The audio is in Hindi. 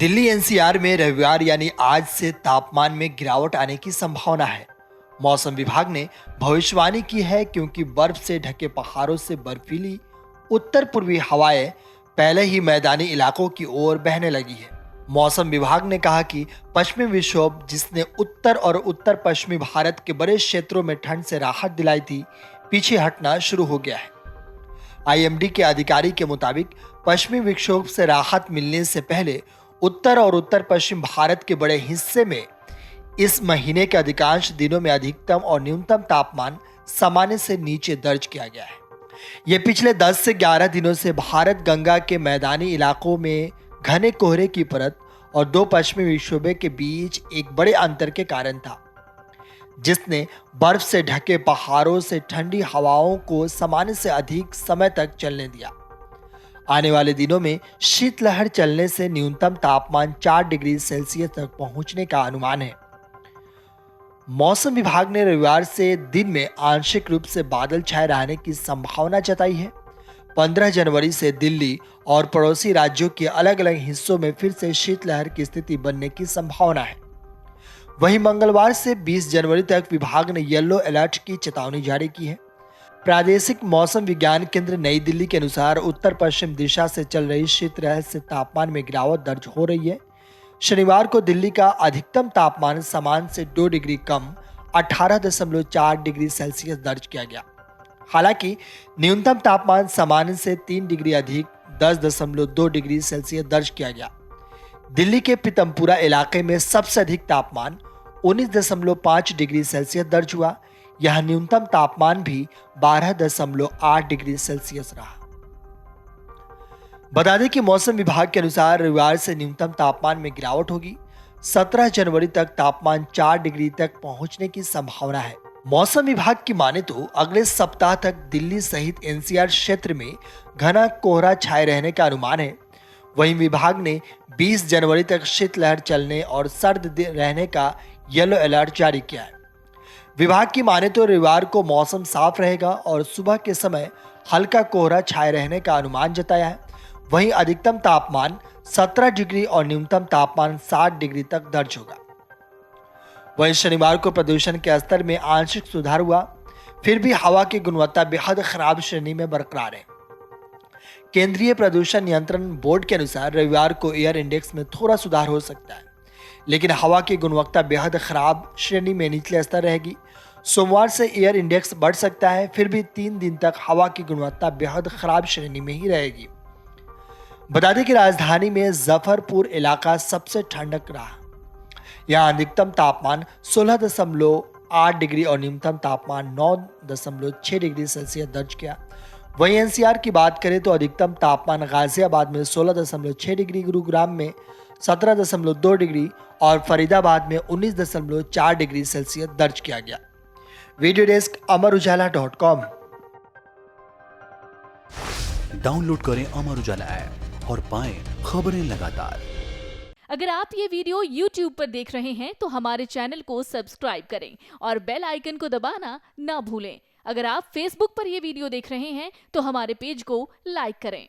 दिल्ली एनसीआर में रविवार यानी आज से तापमान में गिरावट आने की संभावना है। मौसम विभाग ने भविष्यवाणी की है क्योंकि बर्फ से ढके पहाड़ों से बर्फीली उत्तर पूर्वी हवाएं पहले ही मैदानी इलाकों की ओर बहने लगी है। मौसम विभाग ने कहा कि पश्चिमी विक्षोभ जिसने उत्तर और उत्तर पश्चिमी भारत के बड़े क्षेत्रों में ठंड से राहत दिलाई थी, पीछे हटना शुरू हो गया है। आईएमडी के अधिकारी के मुताबिक पश्चिमी विक्षोभ से राहत मिलने से पहले उत्तर और उत्तर पश्चिम भारत के बड़े हिस्से में इस महीने के अधिकांश दिनों में अधिकतम और न्यूनतम तापमान सामान्य से नीचे दर्ज किया गया है। यह पिछले 10 से 11 दिनों से भारत गंगा के मैदानी इलाकों में घने कोहरे की परत और दो पश्चिमी विक्षोभों के बीच एक बड़े अंतर के कारण था, जिसने बर्फ से ढके पहाड़ों से ठंडी हवाओं को सामान्य से अधिक समय तक चलने दिया। आने वाले दिनों में शीतलहर चलने से न्यूनतम तापमान 4 डिग्री सेल्सियस तक पहुंचने का अनुमान है। मौसम विभाग ने रविवार से दिन में आंशिक रूप से बादल छाए रहने की संभावना जताई है। 15 जनवरी से दिल्ली और पड़ोसी राज्यों के अलग अलग हिस्सों में फिर से शीतलहर की स्थिति बनने की संभावना है। वहीं मंगलवार से 20 जनवरी तक विभाग ने येलो अलर्ट की चेतावनी जारी की है। प्रादेशिक मौसम विज्ञान केंद्र नई दिल्ली के अनुसार उत्तर पश्चिम दिशा से चल रही शीतलहर से तापमान में गिरावट दर्ज हो रही है। शनिवार को दिल्ली का अधिकतम तापमान सामान्य से 2 डिग्री कम 18.4 डिग्री सेल्सियस दर्ज किया गया। हालांकि न्यूनतम तापमान सामान्य से 3 डिग्री अधिक 10.2 डिग्री सेल्सियस दर्ज किया गया। दिल्ली के पीतमपुरा इलाके में सबसे अधिक तापमान 19.5 डिग्री सेल्सियस दर्ज हुआ। यह न्यूनतम तापमान भी 12.8 डिग्री सेल्सियस रहा। बता दें कि मौसम विभाग के अनुसार रविवार से न्यूनतम तापमान में गिरावट होगी। 17 जनवरी तक तापमान 4 डिग्री तक पहुंचने की संभावना है। मौसम विभाग की माने तो अगले सप्ताह तक दिल्ली सहित एनसीआर क्षेत्र में घना कोहरा छाए रहने का अनुमान है। वहीं विभाग ने 20 जनवरी तक शीतलहर चलने और सर्द रहने का येलो अलर्ट जारी किया है। विभाग की माने तो रविवार को मौसम साफ रहेगा और सुबह के समय हल्का कोहरा छाए रहने का अनुमान जताया है। वहीं अधिकतम तापमान 17 डिग्री और न्यूनतम तापमान 7 डिग्री तक दर्ज होगा। वहीं शनिवार को प्रदूषण के स्तर में आंशिक सुधार हुआ, फिर भी हवा की गुणवत्ता बेहद खराब श्रेणी में बरकरार है। केंद्रीय प्रदूषण नियंत्रण बोर्ड के अनुसार रविवार को एयर इंडेक्स में थोड़ा सुधार हो सकता है, लेकिन हवा की गुणवत्ता बेहद खराब श्रेणी में निचले स्तर रहेगी। सोमवार से एयर इंडेक्स बढ़ सकता है, फिर भी 3 दिन तक हवा की गुणवत्ता बेहद खराब श्रेणी में ही रहेगी। बता दें कि राजधानी में जफरपुर इलाका सबसे ठंडक रहा। यहाँ अधिकतम तापमान 16.8 डिग्री और न्यूनतम तापमान 9.6 डिग्री सेल्सियस दर्ज किया। वहीं एनसीआर की बात करें तो अधिकतम तापमान गाजियाबाद में 16.6 डिग्री, गुरुग्राम में 17.2 डिग्री और फरीदाबाद में 19.4 डिग्री सेल्सियस दर्ज किया गया। Video desk amarujala.com। डाउनलोड करें अमर उजाला ऐप और पाएं खबरें लगातार। अगर आप ये वीडियो YouTube पर देख रहे हैं तो हमारे चैनल को सब्सक्राइब करें और बेल आइकन को दबाना ना भूलें। अगर आप Facebook पर ये वीडियो देख रहे हैं तो हमारे पेज को लाइक करें।